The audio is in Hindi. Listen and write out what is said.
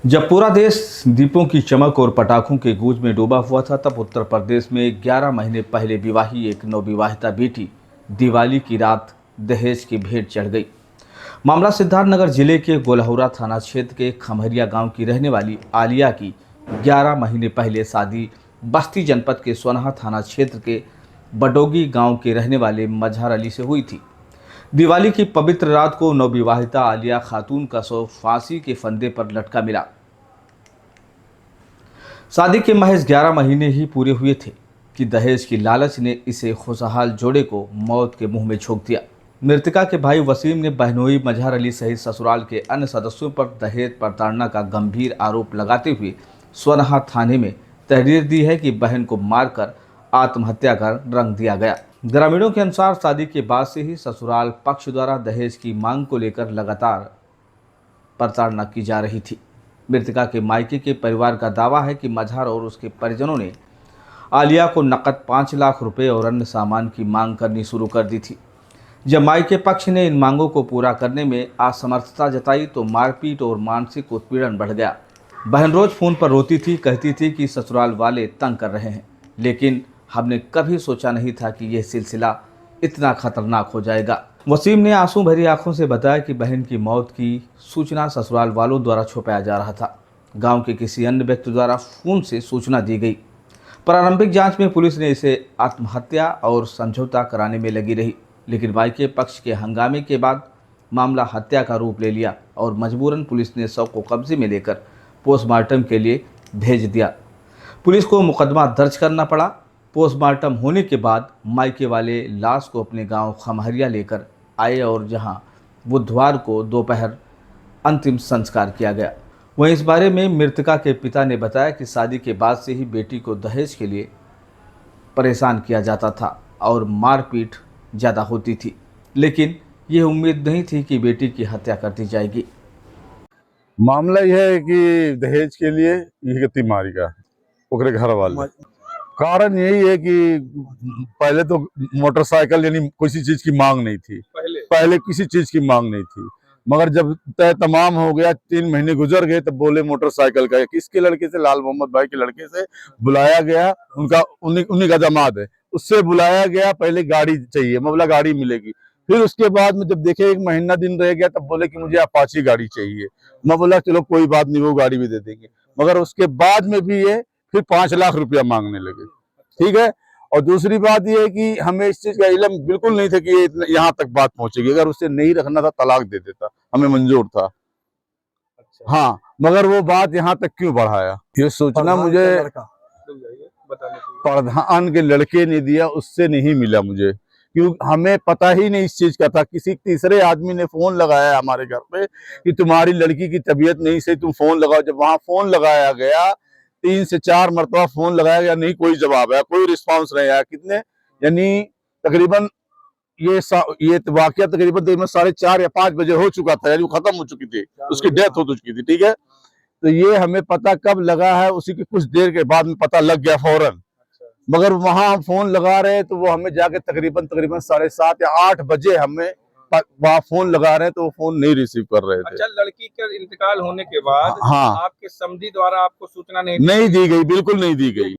जब पूरा देश दीपों की चमक और पटाखों के गूंज में डूबा हुआ था, तब उत्तर प्रदेश में 11 महीने पहले विवाही एक नवविवाहिता बेटी दिवाली की रात दहेज की भेंट चढ़ गई। मामला सिद्धार्थनगर जिले के गोलहौरा थाना क्षेत्र के खमहरिया गांव की रहने वाली आलिया की 11 महीने पहले शादी बस्ती जनपद के सोनहा थाना क्षेत्र के बडोगी गांव के रहने वाले मजहर अली से हुई थी। दिवाली की पवित्र रात को नवविवाहिता आलिया खातून का शव फांसी के फंदे पर लटका मिला। शादी के महज 11 महीने ही पूरे हुए थे कि दहेज की लालच ने इसे खुशहाल जोड़े को मौत के मुंह में झोंक दिया। मृतका के भाई वसीम ने बहनोई मजहर अली सहित ससुराल के अन्य सदस्यों पर दहेज प्रताड़ना का गंभीर आरोप लगाते हुए सोनहा थाने में तहरीर दी है कि बहन को मारकर आत्महत्या कर रंग दिया गया। ग्रामीणों के अनुसार शादी के बाद से ही ससुराल पक्ष द्वारा दहेज की मांग को लेकर लगातार प्रताड़ना की जा रही थी। मृतका के मायके के परिवार का दावा है कि मजहर और उसके परिजनों ने आलिया को नकद 5 लाख रुपए और अन्य सामान की मांग करनी शुरू कर दी थी। जब मायके पक्ष ने इन मांगों को पूरा करने में असमर्थता जताई तो मारपीट और मानसिक उत्पीड़न बढ़ गया। बहन रोज फोन पर रोती थी, कहती थी कि ससुराल वाले तंग कर रहे हैं, लेकिन हमने कभी सोचा नहीं था कि यह सिलसिला इतना खतरनाक हो जाएगा। वसीम ने आंसू भरी आंखों से बताया कि बहन की मौत की सूचना ससुराल वालों द्वारा छुपाया जा रहा था। गांव के किसी अन्य व्यक्ति द्वारा फोन से सूचना दी गई। प्रारंभिक जांच में पुलिस ने इसे आत्महत्या और समझौता कराने में लगी रही, लेकिन मायके पक्ष के हंगामे के बाद मामला हत्या का रूप ले लिया और मजबूरन पुलिस ने शव को कब्जे में लेकर पोस्टमार्टम के लिए भेज दिया। पुलिस को मुकदमा दर्ज करना पड़ा। पोस्टमार्टम होने के बाद मायके वाले लाश को अपने गांव खमहरिया लेकर आए और जहां बुधवार को दोपहर अंतिम संस्कार किया गया। वहीं इस बारे में मृतका के पिता ने बताया कि शादी के बाद से ही बेटी को दहेज के लिए परेशान किया जाता था और मारपीट ज़्यादा होती थी, लेकिन यह उम्मीद नहीं थी कि बेटी की हत्या कर दी जाएगी। मामला यह है कि दहेज के लिए ये गति मारी का ओकरे घर वाले। कारण यही है कि पहले तो मोटरसाइकिल यानी किसी चीज की मांग नहीं थी, पहले किसी चीज की मांग नहीं थी, मगर जब तय तमाम हो गया 3 महीने गुजर गए तब बोले मोटरसाइकिल का। किसके लड़के से? लाल मोहम्मद भाई के लड़के से बुलाया गया, उनका उन्हीं का दामाद है, उससे बुलाया गया। पहले गाड़ी चाहिए, मैं बोला गाड़ी मिलेगी। फिर उसके बाद में जब देखे 1 महीना दिन रह गया तब बोले कि मुझे अपाची गाड़ी चाहिए। मैं बोला चलो कोई बात नहीं, वो गाड़ी भी दे देंगे। मगर उसके बाद में भी ये फिर 5 लाख रुपया मांगने लगे। ठीक है। और दूसरी बात यह है कि हमें इस चीज का इल्म बिल्कुल नहीं था कि ये यहाँ तक बात पहुंचेगी। अगर उसे नहीं रखना था तलाक दे देता, हमें मंजूर था। अच्छा। हाँ, मगर वो बात यहाँ तक क्यों बढ़ाया? ये सूचना मुझे प्रधान के लड़के ने दिया, उससे नहीं मिला मुझे, क्यों हमें पता ही नहीं इस चीज का था। किसी तीसरे आदमी ने फोन लगाया हमारे घर पे कि तुम्हारी लड़की की तबीयत नहीं सही, तुम फोन लगाओ। जब वहां फोन लगाया गया 3 से 4 मरतबा फोन लगाया गया, नहीं कोई जवाब आया, कोई रिस्पांस नहीं आया। कितने यानी तकरीबन ये वाकया तकरीबन 4:30 या 5 बजे हो चुका था, यानी वो खत्म हो चुकी थी, उसकी डेथ हो चुकी थी। ठीक है। तो ये हमें पता कब लगा है? उसी के कुछ देर के बाद में पता लग गया फौरन। मगर वहां हम फोन लगा रहे तो वो हमें जाके तकरीबन 7:30 या 8 बजे हमें वहां फोन लगा रहे हैं तो वो फोन नहीं रिसीव कर रहे थे। अच्छा, लड़की का इंतकाल होने के बाद हाँ, आपके समधी द्वारा आपको सूचना नहीं दी गई, बिल्कुल नहीं दी गई।